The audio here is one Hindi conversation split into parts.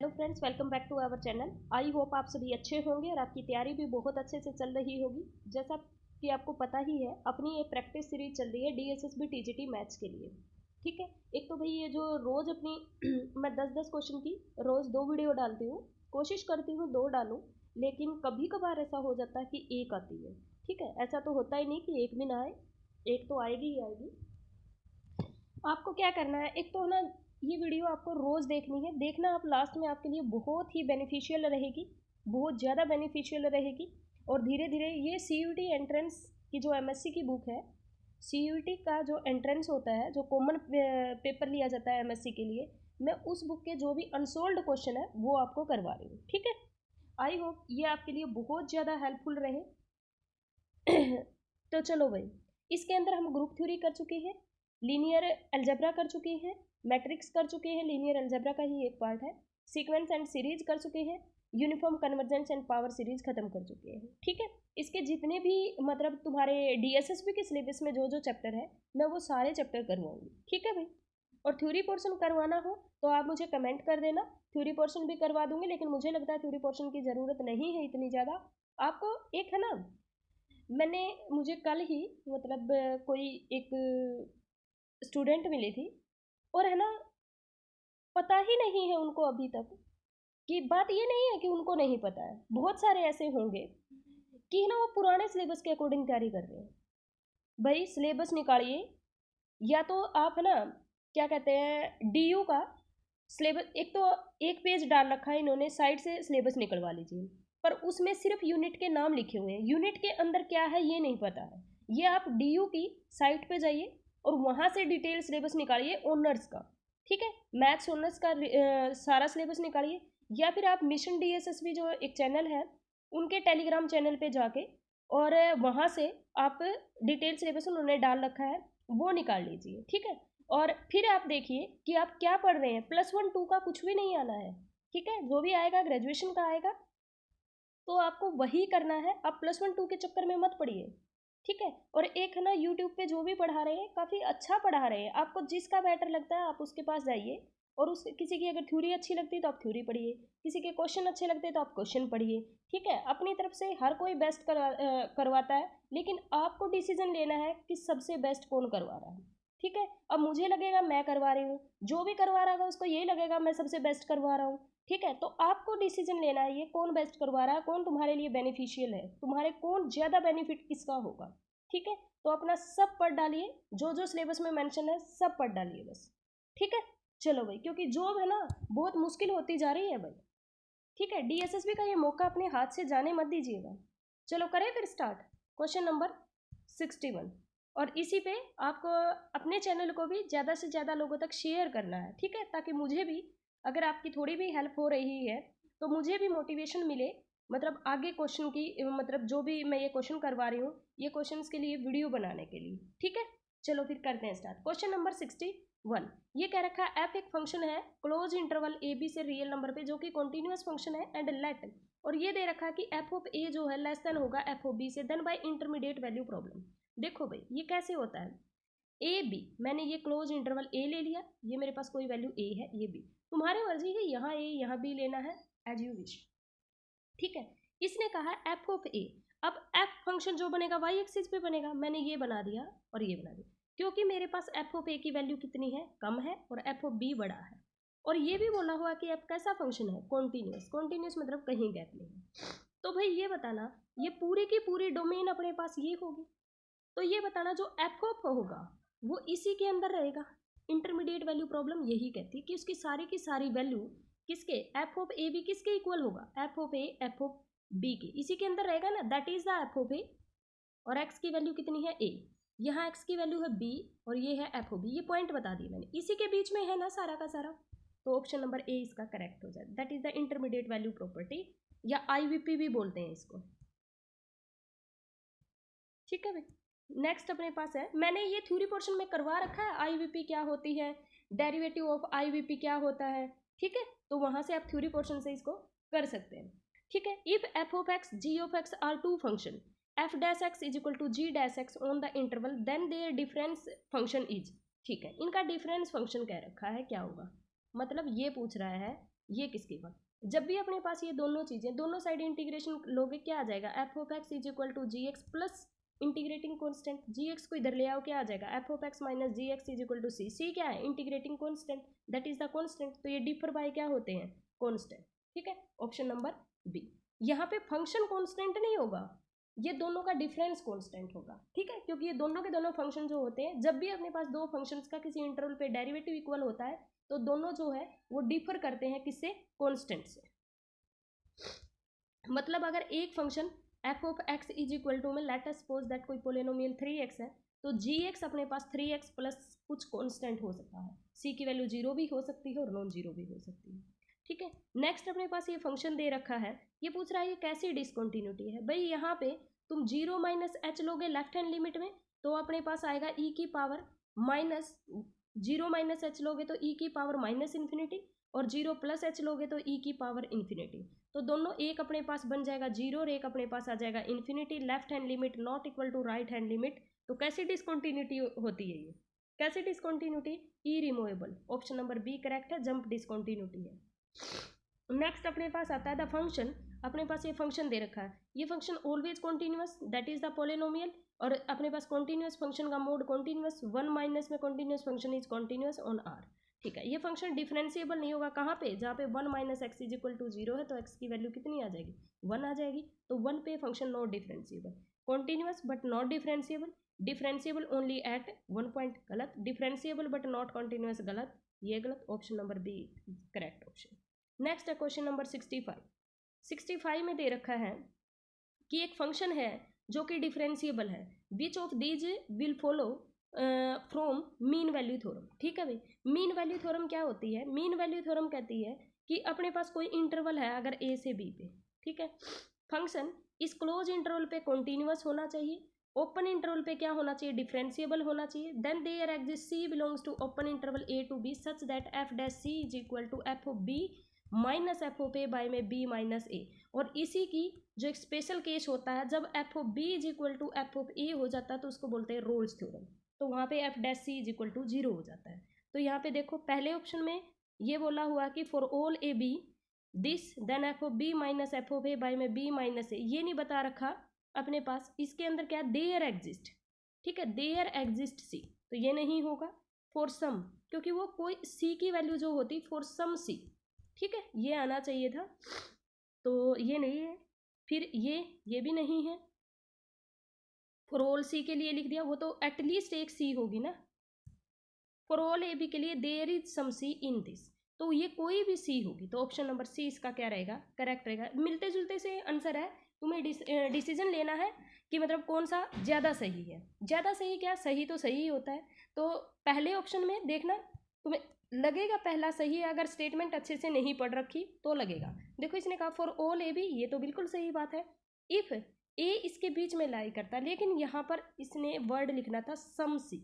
Hello friends, welcome back to our channel. I hope आप सभी अच्छे होंगे और आपकी तैयारी भी बहुत अच्छे से चल रही होगी। जैसा कि आपको पता ही है, अपनी ये प्रैक्टिस सीरीज चल रही है डीएसएसबी टीजीटी मैथ्स के लिए। ठीक है, एक तो भाई ये जो रोज़ अपनी मैं 10-10 क्वेश्चन की रोज़ 2 वीडियो डालती हूँ, कोशिश करती हूँ 2 डालूँ, लेकिन कभी कभार ऐसा हो जाता है कि एक आती है। ठीक है, ऐसा तो होता ही नहीं कि एक भी ना आए, एक तो आएगी ही आएगी। आपको क्या करना है, एक तो ना ये वीडियो आपको रोज़ देखनी है, देखना आप लास्ट में आपके लिए बहुत ही बेनिफिशियल रहेगी, बहुत ज़्यादा बेनिफिशियल रहेगी। और धीरे धीरे ये सीयूटी एंट्रेंस की जो एमएससी की बुक है, सीयूटी का जो एंट्रेंस होता है, जो कॉमन पेपर लिया जाता है एमएससी के लिए, मैं उस बुक के जो भी अनसोल्ड क्वेश्चन है वो आपको करवा रही हूँ। ठीक है, आई होप ये आपके लिए बहुत ज़्यादा हेल्पफुल रहे। तो चलो भाई, इसके अंदर हम ग्रुप थ्योरी कर चुके हैं, लीनियर अलजेब्रा कर चुके हैं, मैट्रिक्स कर चुके हैं, लीनियर अलजेब्रा का ही एक पार्ट है, सीक्वेंस एंड सीरीज कर चुके हैं, uniform convergence and power series खत्म कर चुके हैं। ठीक है, इसके जितने भी मतलब तुम्हारे डीएसएसबी के सिलेबस में जो जो चैप्टर है, मैं वो सारे चैप्टर करवाऊंगी। ठीक है भाई, और थ्योरी पोर्शन करवाना हो तो आप मुझे कमेंट कर देना, थ्योरी पोर्शन भी करवा दूंगी, लेकिन मुझे लगता है थ्योरी पोर्शन की ज़रूरत नहीं है इतनी ज़्यादा। आपको एक है ना, मुझे कल ही मतलब कोई एक स्टूडेंट मिली थी, और है ना, पता ही नहीं है उनको अभी तक। कि बात ये नहीं है कि उनको नहीं पता है, बहुत सारे ऐसे होंगे कि ना वो पुराने सिलेबस के अकॉर्डिंग तैयारी कर रहे हैं। भाई सिलेबस निकालिए, या तो आप है ना, क्या कहते हैं, डीयू का सिलेबस, एक तो एक पेज डाल रखा है इन्होंने, साइड से सिलेबस निकलवा लीजिए, पर उसमें सिर्फ यूनिट के नाम लिखे हुए हैं, यूनिट के अंदर क्या है ये नहीं पता है। ये आप डीयू की साइट पे जाइए और वहाँ से डिटेल सिलेबस निकालिए ऑनर्स का। ठीक है, मैथ्स ऑनर्स का सारा सिलेबस निकालिए, या फिर आप मिशन डीएसएसबी जो एक चैनल है उनके टेलीग्राम चैनल पे जाके और वहाँ से आप डिटेल सिलेबस उन्होंने डाल रखा है वो निकाल लीजिए। ठीक है, और फिर आप देखिए कि आप क्या पढ़ रहे हैं, +1 2 का कुछ भी नहीं आना है। ठीक है, जो भी आएगा ग्रेजुएशन का आएगा, तो आपको वही करना है, आप +1 2 के चक्कर में मत पड़िए। ठीक है, और एक है ना, यूट्यूब पे जो भी पढ़ा रहे हैं काफ़ी अच्छा पढ़ा रहे हैं, आपको जिसका बेटर लगता है आप उसके पास जाइए, और उस किसी की अगर थ्योरी अच्छी लगती है तो आप थ्योरी पढ़िए, किसी के क्वेश्चन अच्छे लगते हैं तो आप क्वेश्चन पढ़िए। ठीक है, अपनी तरफ से हर कोई बेस्ट करवाता है, लेकिन आपको डिसीजन लेना है कि सबसे बेस्ट कौन करवा रहा है। ठीक है, अब मुझे लगेगा मैं करवा रही हूँ, जो भी करवा रहा होगा उसको ये लगेगा मैं सबसे बेस्ट करवा रहा हूँ। ठीक है, तो आपको डिसीजन लेना है ये कौन बेस्ट करवा रहा है, कौन तुम्हारे लिए बेनिफिशियल है, तुम्हारे कौन ज़्यादा बेनिफिट किसका होगा। ठीक है, तो अपना सब पढ़ डालिए, जो जो सिलेबस में मेंशन है सब पढ़ डालिए बस। ठीक है, चलो भाई, क्योंकि जॉब है ना बहुत मुश्किल होती जा रही है भाई। ठीक है, डीएसएसबी का ये मौका अपने हाथ से जाने मत दीजिएगा। चलो करें फिर स्टार्ट, क्वेश्चन नंबर 61। और इसी पे आपको अपने चैनल को भी ज़्यादा से ज़्यादा लोगों तक शेयर करना है। ठीक है, ताकि मुझे भी, अगर आपकी थोड़ी भी हेल्प हो रही है तो मुझे भी मोटिवेशन मिले, मतलब आगे क्वेश्चन की, मतलब जो भी मैं ये क्वेश्चन करवा रही हूँ ये क्वेश्चंस के लिए वीडियो बनाने के लिए। ठीक है, चलो फिर करते हैं स्टार्ट। क्वेश्चन नंबर 61, ये कह रखा है एफ एक फंक्शन है क्लोज इंटरवल ए बी से रियल नंबर पे, जो कि कॉन्टिन्यूस फंक्शन है, एंड लेट, और ये दे रखा है कि एफ ऑफ ए जो है लेस देन होगा एफ ऑफ बी से, then by intermediate value problem. देखो भाई ये कैसे होता है, ए बी, मैंने ये क्लोज इंटरवल ए ले लिया, ये मेरे पास कोई वैल्यू ए है, ये बी, तुम्हारी मर्जी है यहाँ ए यहाँ बी लेना है, एज यू विश। ठीक है, इसने कहा एफ ऑफ ए, अब एफ फंक्शन जो बनेगा वाई एक्सिस पे बनेगा, मैंने ये बना दिया और ये बना दिया, क्योंकि मेरे पास एफ ऑफ ए की वैल्यू कितनी है, कम है, और एफ ऑफ बी बड़ा है, और ये भी बोला हुआ कि एफ कैसा फंक्शन है, कॉन्टिन्यूस, कॉन्टिन्यूस मतलब कहीं गैप नहीं है। तो भाई ये बताना, ये पूरी की पूरी डोमेन अपने पास ये होगी, तो ये बताना जो एफ ऑफ होगा वो इसी के अंदर रहेगा। इंटरमीडिएट वैल्यू प्रॉब्लम यही कहती है कि उसकी सारी की सारी वैल्यू किसके, एफ ऑफ ए बी किसके इक्वल होगा, F of A F of B के, इसी के अंदर रहेगा ना, that is the F of A, और एक्स की वैल्यू कितनी है ए, यहाँ एक्स की वैल्यू है बी, और ये है एफ ऑफ बी, ये पॉइंट बता दिए मैंने, इसी के बीच में है ना सारा का सारा, तो ऑप्शन नंबर ए इसका करेक्ट हो जाए, that is the intermediate value property, या आईवीपी भी बोलते हैं इसको। ठीक है भाई, नेक्स्ट अपने पास है, मैंने ये थ्योरी पोर्शन में करवा रखा है, आईवीपी क्या होती है, डेरिवेटिव ऑफ आईवीपी क्या होता है। ठीक है, तो वहां से आप थ्योरी पोर्शन से इसको कर सकते हैं। ठीक है, if F of X G of X are two function, F dash X is equal to G dash X on the interval, then their difference function is. ठीक है, इनका डिफरेंस फंक्शन कह रखा है क्या होगा, मतलब ये पूछ रहा है ये किसकी बात, जब भी अपने पास ये दोनों चीज़ें दोनों साइड इंटीग्रेशन लोगे क्या आ जाएगा, F of X is equal to G X plus integrating constant, G X को इधर ले आओ क्या आ जाएगा, F of X minus G X is equal to C, C क्या है integrating constant, that is the constant, तो ये डिफर बाय क्या होते हैं, कॉन्स्टेंट। ठीक है, ऑप्शन नंबर बी। यहाँ पे फंक्शन कॉन्स्टेंट नहीं होगा, ये दोनों का डिफरेंस कॉन्स्टेंट होगा। ठीक है, क्योंकि ये दोनों के दोनों फंक्शन जो होते हैं, जब भी अपने पास दो फंक्शंस का किसी इंटरवल पे डेरिवेटिव इक्वल होता है तो दोनों जो है वो डिफर करते हैं किससे, कॉन्स्टेंट से। मतलब अगर एक function F of X is equal to में लेट अस सपोज दैट कोई पोलिनोमियल 3x है, तो gx अपने पास 3x प्लस कुछ कांस्टेंट हो सकता है, c की वैल्यू 0 भी हो सकती है और नॉन जीरो भी हो सकती है। ठीक है, नेक्स्ट अपने पास ये फंक्शन दे रखा है, ये पूछ रहा है ये कैसी डिसकंटिन्यूटी है। भाई यहाँ पे तुम 0 माइनस एच लोगे लेफ्ट हैंड लिमिट में तो अपने पास आएगा e की पावर माइनस, 0 माइनस एच लोगे तो e की पावर माइनस इन्फिनिटी, और 0 प्लस एच लोगे तो e की पावर इन्फिनिटी, तो दोनों एक अपने पास बन जाएगा 0 और एक अपने पास आ जाएगा infinity, left hand limit not equal to right hand limit. तो कैसी डिसकंटिन्यूटी होती है ये, कैसी discontinuity, irremovable, option number B correct है, जंप डिसकंटिन्यूटी है। नेक्स्ट अपने पास आता है द फंक्शन, अपने पास ये फंक्शन दे रखा है, ये function always continuous that is the polynomial, और अपने पास कॉन्टिन्यूस फंक्शन का मोड कॉन्टिन्यूस, 1 माइनस में continuous function is continuous on R. ठीक है, ये फंक्शन डिफरेंशिएबल नहीं होगा, कहाँ पे, जहाँ पे 1 minus X is equal to 0 है तो x की वैल्यू कितनी आ जाएगी, 1 आ जाएगी, तो 1 पे function not differentiable, continuous but not differentiable, differentiable only at 1 point, गलत, डिफरेंशिएबल बट नॉट कॉन्टिन्यूस, गलत, ये गलत, option number B correct option. Next है क्वेश्चन नंबर 65 में दे रखा है कि एक फंक्शन है जो कि डिफरेंशिएबल है, which of these will follow from mean value theorem. ठीक है भाई, मीन वैल्यू थ्योरम क्या होती है, मीन वैल्यू थ्योरम कहती है कि अपने पास कोई इंटरवल है अगर ए से बी पे, ठीक है, फंक्शन इस क्लोज इंटरवल पे कॉन्टिन्यूस होना चाहिए, ओपन इंटरवल पे क्या होना चाहिए, डिफरेंशिएबल होना चाहिए, then there exist C belongs to open interval A to B such that F dash C is equal to F of B minus F of A by में बी माइनस ए, और इसी की जो एक स्पेशल केस होता है जब F of B is equal to F of A हो जाता है तो उसको बोलते हैं रोल्स थ्योरम, तो वहाँ पे F dash C is equal to 0 हो जाता है। तो यहाँ पे देखो पहले ऑप्शन में ये बोला हुआ कि for all A B this then F of B minus F of A by में बी माइनस ए, ये नहीं बता रखा अपने पास, इसके अंदर क्या देयर एग्जिस्ट, ठीक है, देयर एग्जिस्ट सी, तो ये नहीं होगा फॉर सम, क्योंकि वो कोई सी की वैल्यू जो होती फॉर सम सी, ठीक है, ये आना चाहिए था, तो ये नहीं है, फिर ये भी नहीं है, फॉर ऑल सी के लिए लिख दिया, वो तो एटलीस्ट एक सी होगी ना, फॉर ऑल ए बी के लिए there is some C in this, तो ये कोई भी सी होगी, तो ऑप्शन नंबर सी इसका क्या रहेगा, करेक्ट रहेगा। मिलते जुलते से आंसर है, तुम्हें डिसीजन लेना है कि मतलब कौन सा ज़्यादा सही है, ज़्यादा सही क्या, सही तो सही ही होता है, तो पहले ऑप्शन में देखना तुम्हें लगेगा पहला सही है, अगर स्टेटमेंट अच्छे से नहीं पढ़ रखी तो लगेगा। देखो इसने कहा फॉर ऑल ए बी, ये तो बिल्कुल सही बात है, इफ़ ए इसके बीच में लाई करता है, लेकिन यहाँ पर इसने वर्ड लिखना था सम सी,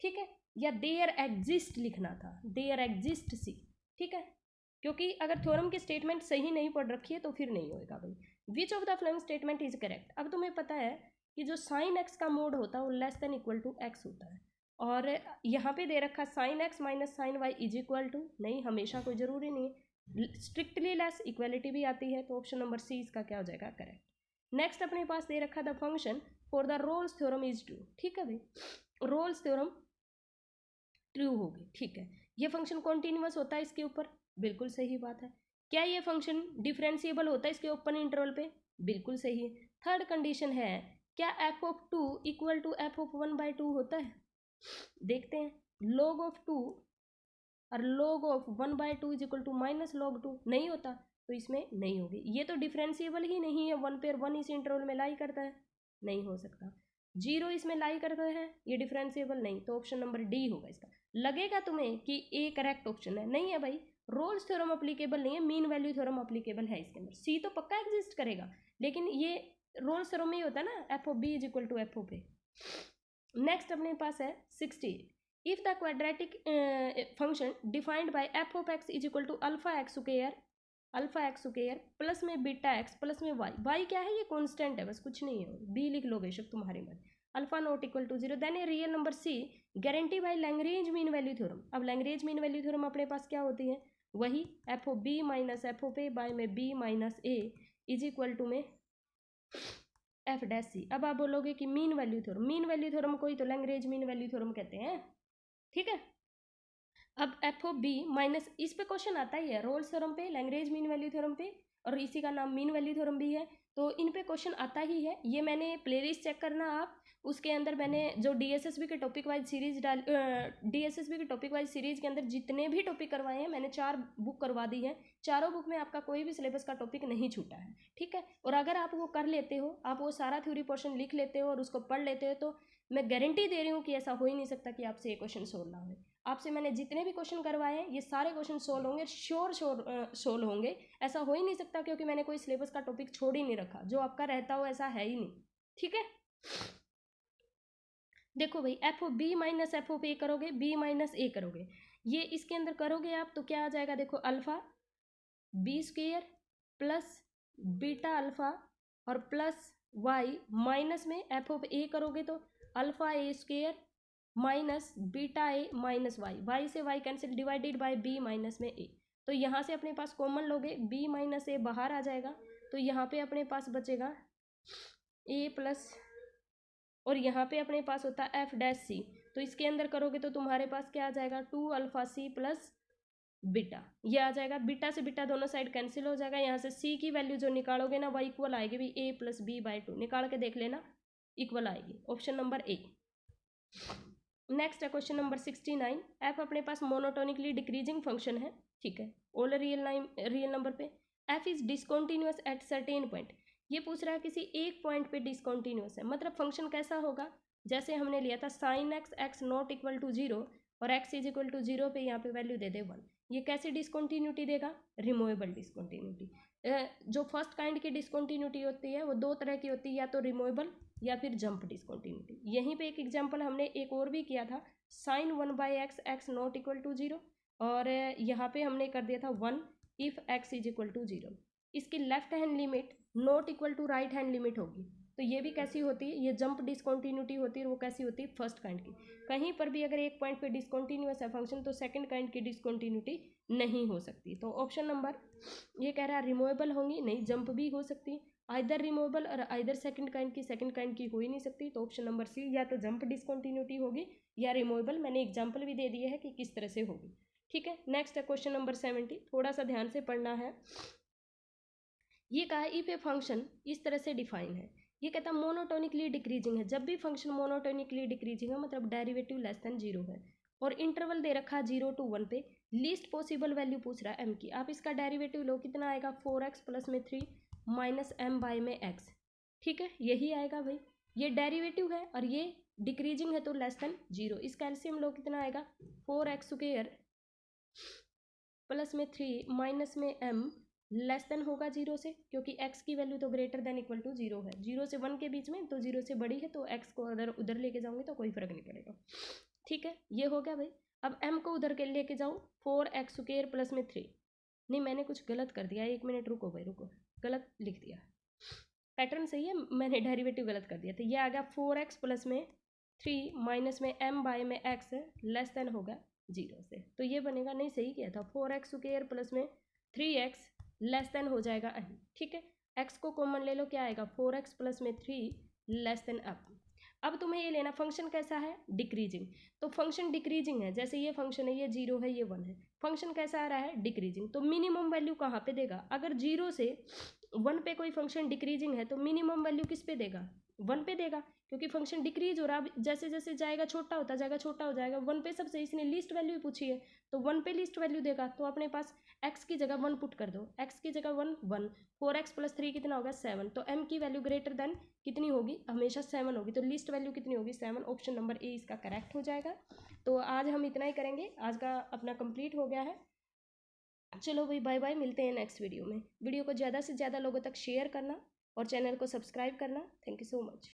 ठीक है, या देयर एग्जिस्ट लिखना था, देयर एग्जिस्ट सी, ठीक है, क्योंकि अगर थ्योरम की स्टेटमेंट सही नहीं पढ़ रखी है तो फिर नहीं होएगा भाई। Which of the following statement is correct, अब तुम्हें पता है कि जो साइन एक्स का मोड होता है वो less than equal to X होता है, और यहाँ पे दे रखा sine X minus sine Y is equal to, नहीं हमेशा कोई ज़रूरी नहीं है, स्ट्रिक्टली लेस इक्वलिटी भी आती है, तो ऑप्शन नंबर सी इसका क्या हो जाएगा, करेक्ट। नेक्स्ट अपने पास दे रखा the function for the Rolle's theorem is true, ठीक है भाई, रोल्स थ्योरम ट्रू होगी, ठीक है, ये फंक्शन कॉन्टिन्यूस होता है इसके ऊपर, बिल्कुल सही बात है। क्या ये फंक्शन डिफरेंशिएबल होता है इसके ओपन इंटरवल पे, बिल्कुल सही है। थर्ड कंडीशन है क्या F of 2 equal to F of 1/2 होता है, देखते हैं, log ऑफ 2 और log of 1/2 is equal to minus log 2, नहीं होता, तो इसमें नहीं होगी, ये तो डिफरेंशिएबल ही नहीं है, 1 पे 1 इस इंटरवल में लाई करता है, नहीं हो सकता, 0 इसमें लाई करता है, ये डिफरेंशिएबल नहीं, तो ऑप्शन नंबर डी होगा इसका। लगेगा तुम्हें कि ए करेक्ट ऑप्शन है, नहीं है भाई, रोल्स थ्योरम अप्लीकेबल नहीं है, मीन वैल्यू थ्योरम अप्लीकेबल है इसके अंदर, सी तो पक्का एग्जिस्ट करेगा, लेकिन ये रोल्स थ्योरम में ही होता है ना, F of B is equal to F of A. Next अपने पास है 68, if the quadratic function defined by F of X is equal to alpha X square plus में बीटा एक्स प्लस में वाई क्या है, ये कॉन्स्टेंट है बस, कुछ नहीं है, बी लिख लो बेशक तुम्हारे मन, alpha not equal to 0, then a real number C guarantee by Lagrange mean value theorem. अब लैग्रेंज मीन वैल्यू थ्योरम अपने पास क्या होती है, वही F of B minus F of A by में B minus A is equal to में एफ डैश सी। अब आप बोलोगे कि mean value theorem, mean value theorem को ही तो लैग्रेंज मीन वैल्यू थ्योरम कहते हैं, ठीक है। अब एफ ऑफ बी माइनस, इस पे क्वेश्चन आता ही है, रोल्स थ्योरम पे, लैग्रेंज मीन वैल्यू थ्योरम पे, और इसी का नाम मीन वैल्यू थ्योरम भी है, तो इन पे क्वेश्चन आता ही है। ये मैंने प्लेलिस्ट चेक करना आप, उसके अंदर मैंने जो डीएसएसबी के टॉपिक वाइज सीरीज डाल, डीएसएसबी के टॉपिक वाइज सीरीज के अंदर जितने भी टॉपिक करवाए हैं मैंने 4 बुक करवा दी है, चारों बुक में आपका कोई भी सिलेबस का टॉपिक नहीं छूटा है, ठीक है। और अगर आप वो कर लेते हो, आप वो सारा थ्योरी पोर्शन लिख लेते हो और उसको पढ़ लेते हो, तो मैं गारंटी दे रही हूँ कि ऐसा हो ही नहीं सकता कि आपसे ये क्वेश्चन सोल्व ना हो। आपसे मैंने जितने भी क्वेश्चन करवाए हैं ये सारे क्वेश्चन सोल्व होंगे, श्योर सोल्व होंगे, ऐसा हो ही नहीं सकता, क्योंकि मैंने कोई सिलेबस का टॉपिक छोड़ ही नहीं रखा, जो आपका रहता हो ऐसा है ही नहीं, ठीक है। देखो भाई, F of B minus F of A करोगे, बी माइनस ए करोगे, ये इसके अंदर करोगे आप तो क्या आ जाएगा, देखो alpha B square plus beta alpha और प्लस वाई, माइनस में एफ ऑफ ए करोगे तो alpha A square minus beta A minus Y, Y से Y cancel, divided by B minus में ए। तो यहाँ से अपने पास कॉमन लोगे, बी माइनस ए बाहर आ जाएगा, तो यहाँ पे अपने पास बचेगा ए प्लस, और यहाँ पे अपने पास होता है एफ डैश सी, तो इसके अंदर करोगे तो तुम्हारे पास क्या आ जाएगा, 2 अल्फा सी प्लस बीटा, ये आ जाएगा, बीटा से बीटा दोनों साइड कैंसिल हो जाएगा, यहाँ से सी की वैल्यू जो निकालोगे ना वह इक्वल आएगी भी ए प्लस बी बाई 2, निकाल के देख लेना, इक्वल आएगी, ऑप्शन नंबर ए। नेक्स्ट है क्वेश्चन नंबर 69, एफ अपने पास मोनोटोनिकली डिक्रीजिंग फंक्शन है, ठीक है, ऑल रियल नंबर पे F is discontinuous at certain point, ये पूछ रहा है किसी एक पॉइंट पे डिसकॉन्टिन्यूअस है, मतलब फंक्शन कैसा होगा, जैसे हमने लिया था sine X X not equal to 0 और एक्स इज इक्वल टू 0 पे यहाँ पे वैल्यू दे दे 1, ये कैसी डिसकॉन्टिन्यूटी देगा, रिमूवेबल डिसकॉन्टिन्यूटी। जो फर्स्ट काइंड की डिसकॉन्टिन्यूटी होती है वो 2 तरह की होती है, या तो रिमूवेबल या फिर जंप डिसकॉन्टिन्यूटी। यहीं पे एक एग्जांपल हमने एक और भी किया था, sine 1 by X X not equal to 0, और यहाँ पे हमने कर दिया था 1 if X is equal to 0। इसकी left hand limit not equal to right hand limit होगी, तो ये भी कैसी होती है, ये जंप डिसकॉन्टिन्यूटी होती है, वो कैसी होती है, फर्स्ट काइंड की। कहीं पर भी अगर एक पॉइंट पे डिसकॉन्टिन्यूअस है फंक्शन तो सेकंड काइंड की डिसकॉन्टिन्यूटी नहीं हो सकती, तो ऑप्शन नंबर ये कह रहा है रिमूवेबल होंगी, नहीं जंप भी हो सकती है, आइदर रिमूवेबल और आइदर सेकंड काइंड की हो ही नहीं सकती, तो ऑप्शन नंबर सी, या तो जंप डिसकॉन्टिन्यूटी होगी या रिमूवेबल, मैंने एग्जाम्पल भी दे दिए है कि किस तरह से होगी, ठीक है। नेक्स्ट है क्वेश्चन नंबर 70, थोड़ा सा ध्यान से पढ़ना है। ये कहा है इफ ए फंक्शन, इस तरह से डिफाइन है, ये कहता है मोनोटोनिकली डिक्रीजिंग है, जब भी फंक्शन मोनोटोनिकली डिक्रीजिंग है मतलब डेरिवेटिव लेस देन 0 है, और इंटरवल दे रखा है 0 to 1 पे, लीस्ट पॉसिबल वैल्यू पूछ रहा है m की, आप इसका डेरिवेटिव लो, कितना आएगा 4x प्लस में 3 माइनस m बाय में x, ठीक है, यही आएगा भाई, ये डेरिवेटिव है और ये डिक्रीजिंग है तो लेस देन 0, इसका एलसीएम लो, कितना आएगा 4x स्क्वायर प्लस में 3 माइनस में m लेस देन होगा 0 से, क्योंकि x की वैल्यू तो ग्रेटर देन इक्वल टू 0 है, 0 से 1 के बीच में, तो 0 से बड़ी है, तो x को अगर उधर लेके जाऊंगी तो कोई फर्क नहीं पड़ेगा, ठीक है, ये हो गया भाई। अब m को उधर के लेके जाऊँ 4x स्क्वायर प्लस में 3, नहीं मैंने कुछ गलत कर दिया, 1 मिनट रुको भाई रुको, गलत लिख दिया, पैटर्न सही है, मैंने डेरिवेटिव गलत कर दिया, तो ये आ गया 4x प्लस में 3 माइनस में m बाय में x लेस देन होगा 0 से, तो ये बनेगा, नहीं सही किया था, 4x स्क्वायर प्लस में 3x लेस देन हो जाएगा m, ठीक है, x को कॉमन ले लो, क्या आएगा 4x प्लस में 3 लेस देन अब तुम्हें ये लेना फंक्शन कैसा है, डिक्रीजिंग, तो फंक्शन डिक्रीजिंग है, जैसे ये फंक्शन है, ये 0 है, ये 1 है, फंक्शन कैसा आ रहा है डिक्रीजिंग, तो मिनिमम वैल्यू कहाँ पे देगा, अगर 0 से 1 पे कोई फंक्शन डिक्रीजिंग है तो मिनिमम वैल्यू किस पे देगा, 1 पे देगा, क्योंकि फंक्शन डिक्रीज हो रहा है, जैसे जैसे जाएगा छोटा होता जाएगा, छोटा हो जाएगा, 1 पे सबसे, इसने लीस्ट वैल्यू पूछी है तो 1 पे लीस्ट वैल्यू देगा, तो अपने पास x की जगह 1 पुट कर दो, x की जगह 1 1, 4x प्लस 3 कितना होगा 7, तो m की वैल्यू ग्रेटर देन कितनी होगी, हमेशा 7 होगी, तो लीस्ट वैल्यू कितनी होगी 7, ऑप्शन नंबर ए इसका करेक्ट हो जाएगा। तो आज हम इतना ही करेंगे, आज का अपना कंप्लीट हो गया है, चलो भाई बाय बाय, मिलते हैं नेक्स्ट वीडियो में। वीडियो को ज़्यादा से ज़्यादा लोगों तक शेयर करना और चैनल को सब्सक्राइब करना, थैंक यू सो मच।